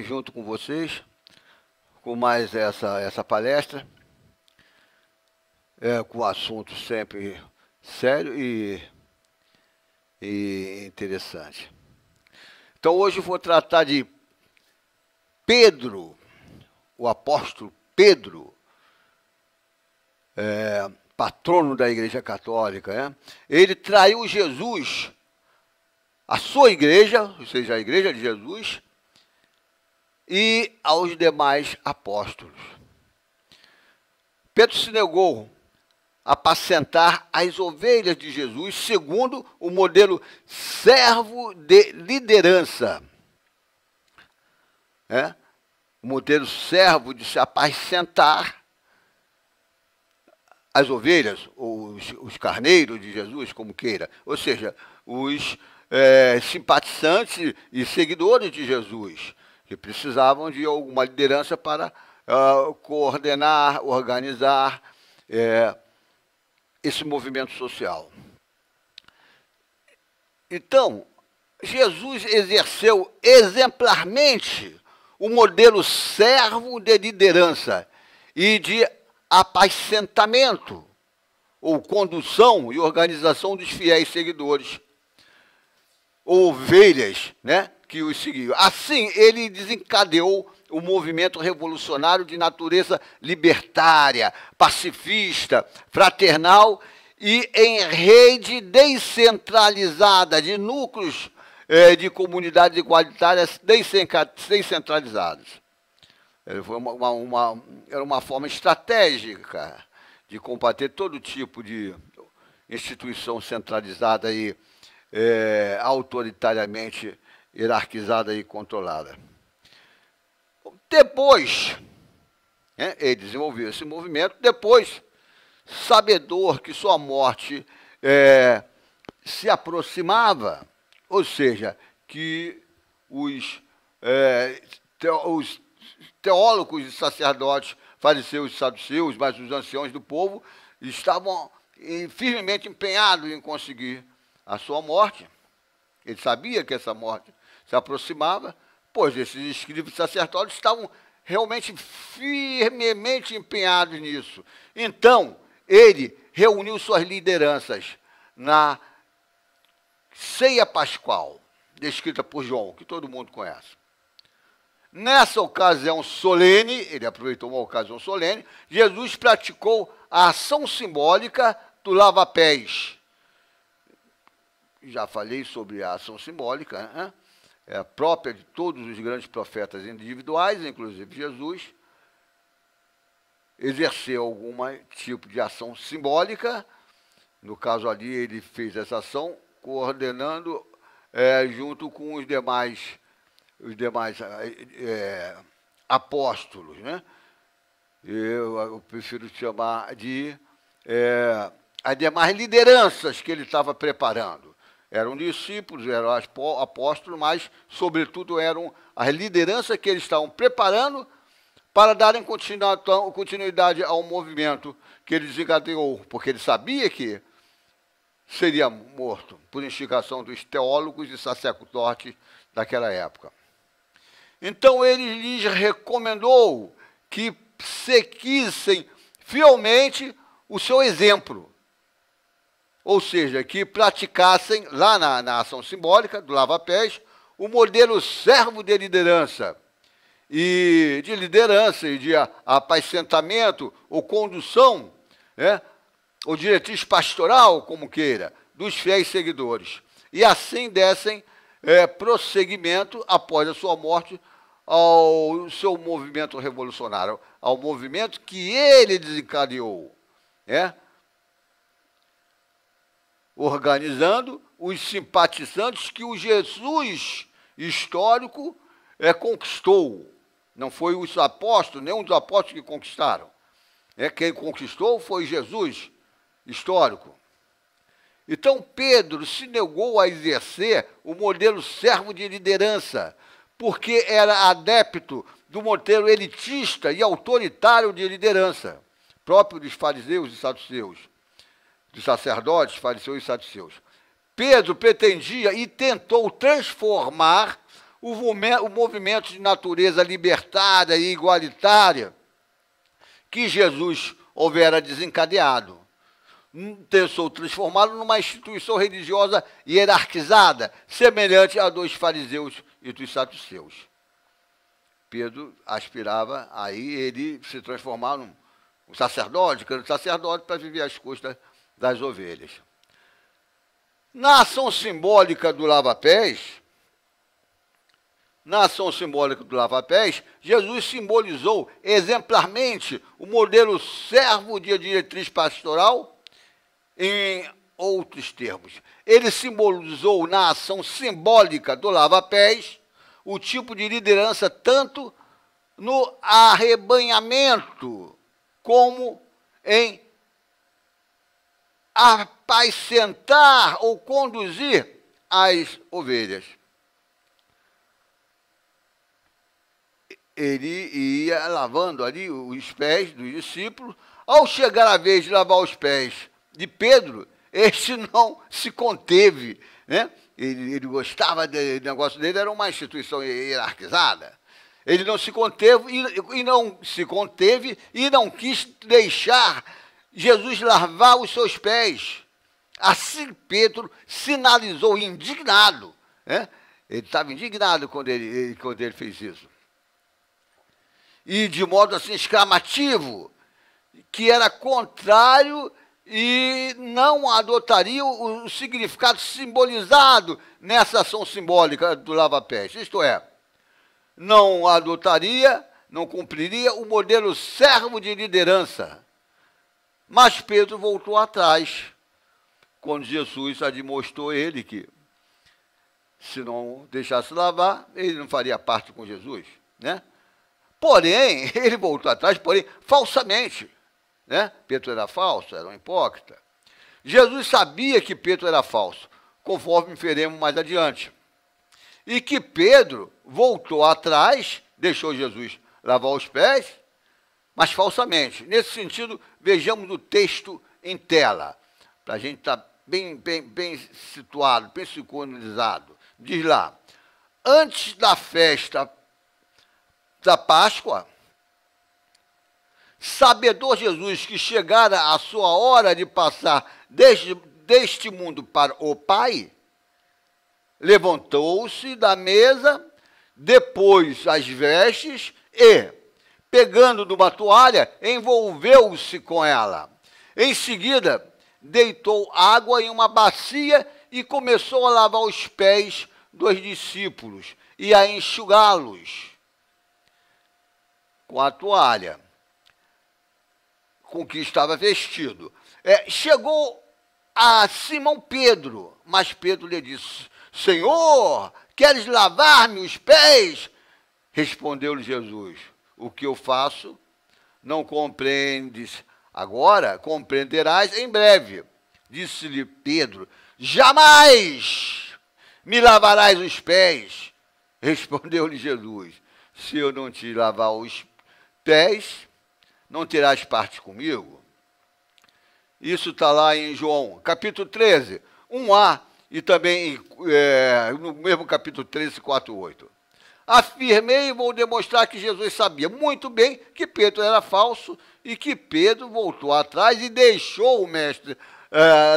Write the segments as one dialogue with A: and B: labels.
A: Junto com vocês, com mais essa palestra, com assunto sempre sério e interessante. Então, hoje eu vou tratar de Pedro, o apóstolo Pedro, patrono da Igreja Católica. Ele traiu Jesus, a sua igreja, ou seja, a Igreja de Jesus, e aos demais apóstolos. Pedro se negou a apacentar as ovelhas de Jesus segundo o modelo servo de liderança. O modelo servo de se apacentar as ovelhas, ou os carneiros de Jesus, como queira. Ou seja, os simpatizantes e seguidores de Jesus, que precisavam de alguma liderança para coordenar, organizar esse movimento social. Então, Jesus exerceu exemplarmente o modelo servo de liderança e de apacentamento, ou condução e organização dos fiéis seguidores, ovelhas, que os seguiam. Assim, ele desencadeou o movimento revolucionário de natureza libertária, pacifista, fraternal e em rede descentralizada de núcleos de comunidades igualitárias descentralizadas. Era uma forma estratégica de combater todo tipo de instituição centralizada e autoritariamente hierarquizada e controlada. Depois, ele desenvolveu esse movimento, depois, sabedor que sua morte se aproximava, ou seja, que os teólogos e sacerdotes, fariseus e saduceus, mas os anciãos do povo, estavam firmemente empenhados em conseguir a sua morte. Ele sabia que essa morte se aproximava, pois esses escribas e sacerdotes estavam realmente firmemente empenhados nisso. Então, ele reuniu suas lideranças na ceia pascual, descrita por João, que todo mundo conhece. Nessa ocasião solene, ele aproveitou uma ocasião solene, Jesus praticou a ação simbólica do lava-pés. Já falei sobre a ação simbólica, é própria de todos os grandes profetas individuais, inclusive Jesus. Exerceu algum tipo de ação simbólica. No caso ali, ele fez essa ação coordenando junto com os demais apóstolos. Eu prefiro chamar de as demais lideranças que ele estava preparando. Eram discípulos, eram apóstolos, mas, sobretudo, eram as lideranças que eles estavam preparando para darem continuidade ao movimento que ele desencadeou, porque ele sabia que seria morto por instigação dos teólogos e sacerdotes daquela época. Então, ele lhes recomendou que seguissem fielmente o seu exemplo, ou seja, que praticassem, lá na ação simbólica do lava-pés, o modelo servo de liderança, e de apacentamento ou condução, ou diretriz pastoral, como queira, dos fiéis seguidores. E assim dessem prosseguimento, após a sua morte, ao seu movimento revolucionário, ao movimento que ele desencadeou, organizando os simpatizantes que o Jesus histórico conquistou. Não foi os apóstolos, nenhum dos apóstolos que conquistaram. Quem conquistou foi Jesus histórico. Então, Pedro se negou a exercer o modelo servo de liderança, porque era adepto do modelo elitista e autoritário de liderança, próprio dos fariseus e saduceus, dos sacerdotes, fariseus e saduceus. Pedro pretendia e tentou transformar o movimento de natureza libertária e igualitária que Jesus houvera desencadeado. Sou transformado numa instituição religiosa hierarquizada, semelhante a dos fariseus e dos saduceus. Pedro aspirava aí ele se transformar num sacerdote, grande sacerdote, para viver às custas das ovelhas. Na ação simbólica do lava-pés, Jesus simbolizou exemplarmente o modelo servo de diretriz pastoral. Em outros termos, ele simbolizou na ação simbólica do lava-pés o tipo de liderança tanto no arrebanhamento como em apacentar ou conduzir as ovelhas. Ele ia lavando ali os pés dos discípulos. Ao chegar a vez de lavar os pés de Pedro, este não se conteve, né? Ele gostava do negócio dele, era uma instituição hierarquizada. Ele não se conteve e não quis deixar Jesus lavar os seus pés. Assim Pedro sinalizou indignado, né? Ele estava indignado quando ele fez isso. E de modo assim exclamativo, que era contrário e não adotaria o significado simbolizado nessa ação simbólica do lava-pés. Isto é, não adotaria, não cumpriria o modelo servo de liderança. Mas Pedro voltou atrás, quando Jesus admoestou ele que, se não deixasse lavar, ele não faria parte com Jesus, né? Porém, ele voltou atrás, falsamente. Né? Pedro era falso, era um hipócrita. Jesus sabia que Pedro era falso, conforme veremos mais adiante. E que Pedro voltou atrás, deixou Jesus lavar os pés, mas falsamente. Nesse sentido, vejamos o texto em tela, para a gente estar bem situado, bem sincronizado. Diz lá, antes da festa da Páscoa, sabedor Jesus que chegara a sua hora de passar deste mundo para o Pai, levantou-se da mesa, depôs as vestes e, pegando numa toalha, envolveu-se com ela. Em seguida, deitou água em uma bacia e começou a lavar os pés dos discípulos e a enxugá-los com a toalha com que estava vestido. Chegou a Simão Pedro, mas Pedro lhe disse, Senhor, queres lavar-me os pés? Respondeu-lhe Jesus, o que eu faço não compreendes agora, compreenderás em breve. Disse-lhe Pedro, jamais me lavarás os pés. Respondeu-lhe Jesus, se eu não te lavar os pés, não terás parte comigo? Isso está lá em João, capítulo 13, 1a, e também no mesmo capítulo 13, 4, 8. Afirmei e vou demonstrar que Jesus sabia muito bem que Pedro era falso e que Pedro voltou atrás e deixou o mestre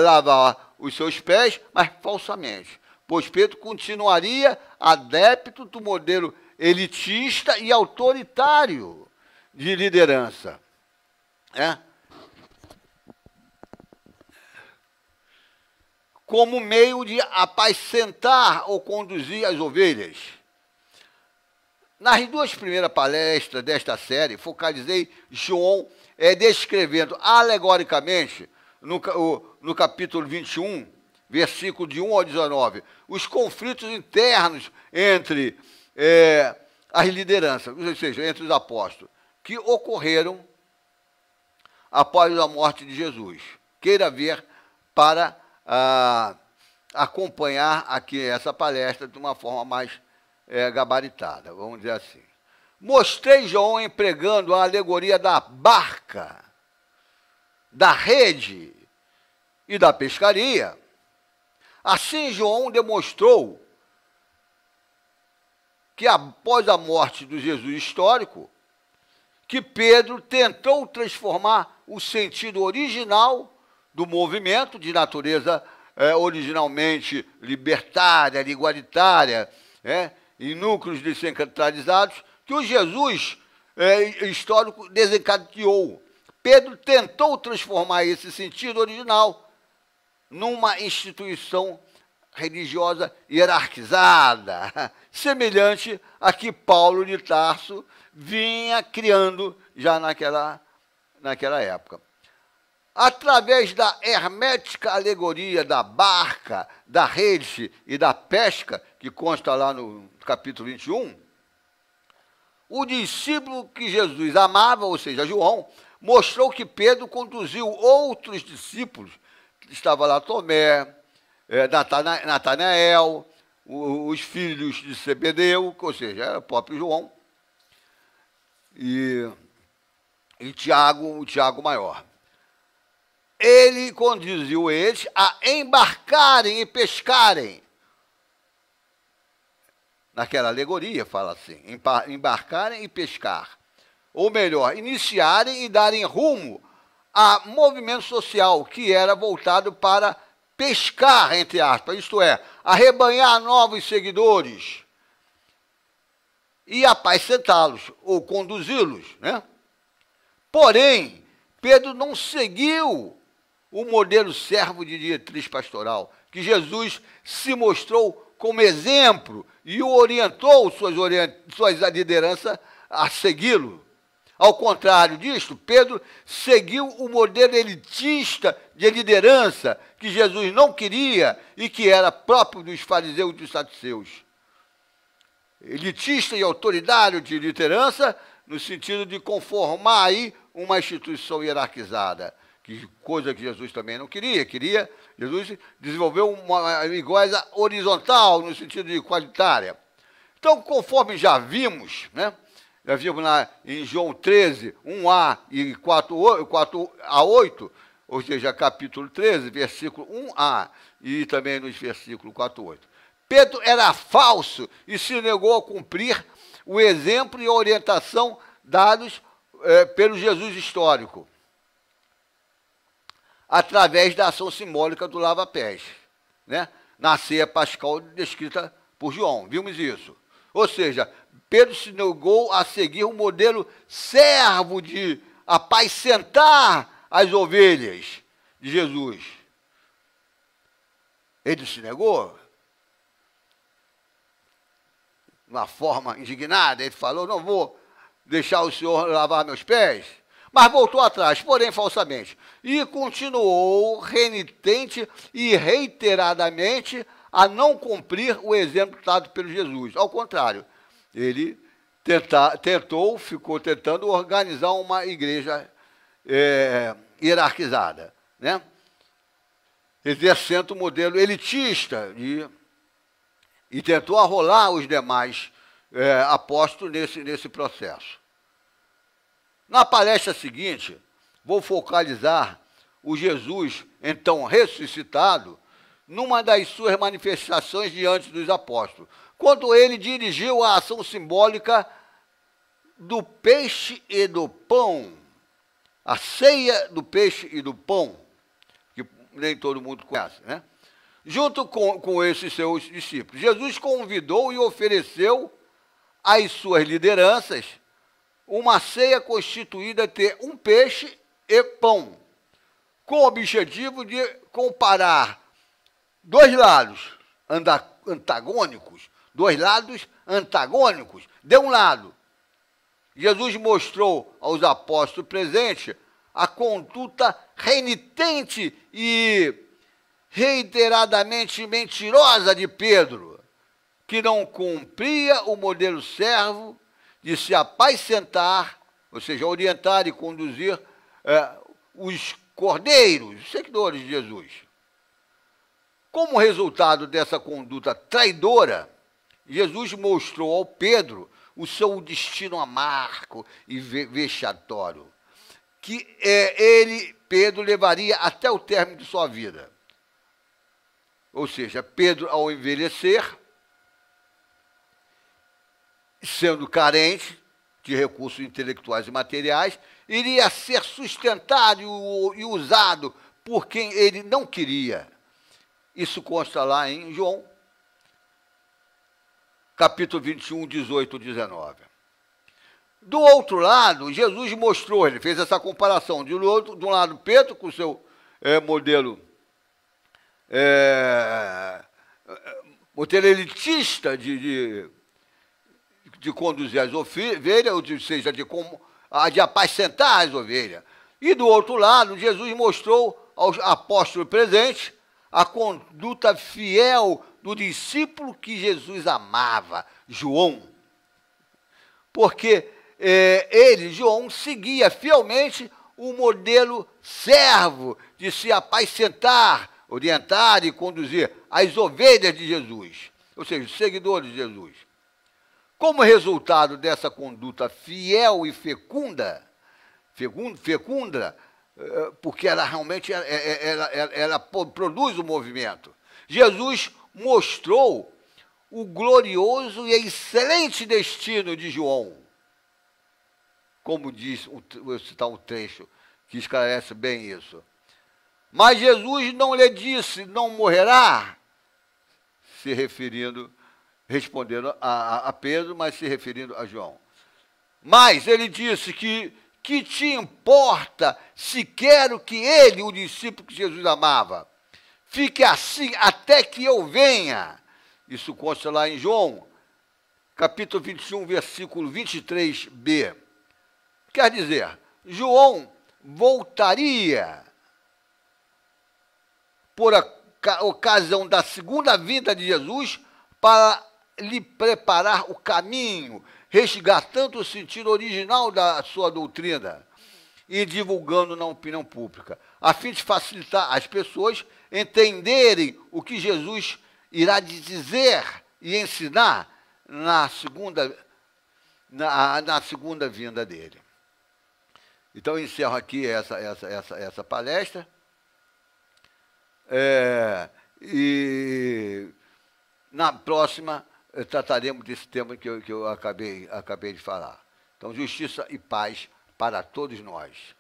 A: lavar os seus pés, mas falsamente, pois Pedro continuaria adepto do modelo elitista e autoritário de liderança. Como meio de apacentar ou conduzir as ovelhas. Nas duas primeiras palestras desta série, focalizei João descrevendo alegoricamente, no capítulo 21, versículo de 1 ao 19, os conflitos internos entre as lideranças, ou seja, entre os apóstolos, que ocorreram após a morte de Jesus. Queira ver para acompanhar aqui essa palestra de uma forma mais gabaritada, vamos dizer assim. Mostrei João empregando a alegoria da barca, da rede e da pescaria. Assim, João demonstrou que após a morte do Jesus histórico, que Pedro tentou transformar o sentido original do movimento de natureza originalmente libertária, igualitária, em núcleos descentralizados, que o Jesus histórico desencadeou. Pedro tentou transformar esse sentido original numa instituição religiosa hierarquizada, semelhante a que Paulo de Tarso vinha criando já naquela época. Através da hermética alegoria da barca, da rede e da pesca, que consta lá no capítulo 21, o discípulo que Jesus amava, ou seja, João, mostrou que Pedro conduziu outros discípulos. Estava lá Tomé, Natanael, os filhos de Zebedeu, ou seja, era o próprio João, e Tiago, o Tiago maior. Ele conduziu eles a embarcarem e pescarem. Naquela alegoria fala assim, embarcarem e pescar. Ou melhor, iniciarem e darem rumo a movimento social que era voltado para pescar, entre aspas, isto é, arrebanhar novos seguidores e apacentá-los, ou conduzi-los, né? Porém, Pedro não seguiu o modelo servo de diretriz pastoral, que Jesus se mostrou como exemplo e o orientou suas lideranças a segui-lo. Ao contrário disto, Pedro seguiu o modelo elitista de liderança que Jesus não queria e que era próprio dos fariseus e dos saduceus. Elitista e autoritário de liderança, no sentido de conformar aí uma instituição hierarquizada, coisa que Jesus também não queria. Jesus desenvolveu uma linguagem horizontal, no sentido de igualitária. Então, conforme já vimos, né? Já vimos em João 13, 1a e 4a8, ou seja, capítulo 13, versículo 1a, e também nos versículos 4 a 8. Pedro era falso e se negou a cumprir o exemplo e a orientação dados pelo Jesus histórico, através da ação simbólica do lava-pés, né? Na ceia pascal descrita por João. Vimos isso. Ou seja, Pedro se negou a seguir o modelo servo de apacentar as ovelhas de Jesus. Ele se negou. De uma forma indignada, ele falou, não vou deixar o Senhor lavar meus pés. Mas voltou atrás, porém falsamente, e continuou renitente e reiteradamente a não cumprir o exemplo dado pelo Jesus. Ao contrário, ele ficou tentando organizar uma igreja hierarquizada, né? Exercendo o modelo elitista e tentou arrolar os demais apóstolos nesse processo. Na palestra seguinte, vou focalizar o Jesus, então ressuscitado, numa das suas manifestações diante dos apóstolos, quando ele dirigiu a ação simbólica do peixe e do pão, a ceia do peixe e do pão, que nem todo mundo conhece, né? Junto com esses seus discípulos. Jesus convidou e ofereceu às suas lideranças uma ceia constituída de um peixe e pão, com o objetivo de comparar dois lados antagônicos. De um lado, Jesus mostrou aos apóstolos presentes a conduta renitente e reiteradamente mentirosa de Pedro, que não cumpria o modelo servo de se apacentar, ou seja, orientar e conduzir os cordeiros, os seguidores de Jesus. Como resultado dessa conduta traidora, Jesus mostrou ao Pedro o seu destino amargo e vexatório, que Pedro, levaria até o término de sua vida. Ou seja, Pedro, ao envelhecer, sendo carente de recursos intelectuais e materiais, iria ser sustentado e usado por quem ele não queria. Isso consta lá em João, capítulo 21, 18, 19. Do outro lado, Jesus mostrou, ele fez essa comparação, de um lado Pedro com o seu modelo elitista de conduzir as ovelhas, ou seja, de apacentar as ovelhas. E do outro lado, Jesus mostrou aos apóstolos presentes a conduta fiel do discípulo que Jesus amava, João. Porque ele, João, seguia fielmente o modelo servo de se apacentar, orientar e conduzir as ovelhas de Jesus, ou seja, os seguidores de Jesus. Como resultado dessa conduta fiel e fecunda, porque ela realmente ela produz o movimento, Jesus mostrou o glorioso e excelente destino de João. Como diz, vou citar um trecho que esclarece bem isso. Mas Jesus não lhe disse, não morrerá, respondendo a Pedro, mas se referindo a João. Mas ele disse que te importa se quero que ele, o discípulo que Jesus amava, fique assim até que eu venha. Isso consta lá em João, capítulo 21, versículo 23b. Quer dizer, João voltaria por ocasião da segunda vinda de Jesus para lhe preparar o caminho, resgatando o sentido original da sua doutrina e divulgando na opinião pública, a fim de facilitar as pessoas entenderem o que Jesus irá dizer e ensinar na segunda vinda dele. Então, eu encerro aqui essa palestra. E na próxima trataremos desse tema que eu acabei de falar. Então, justiça e paz para todos nós.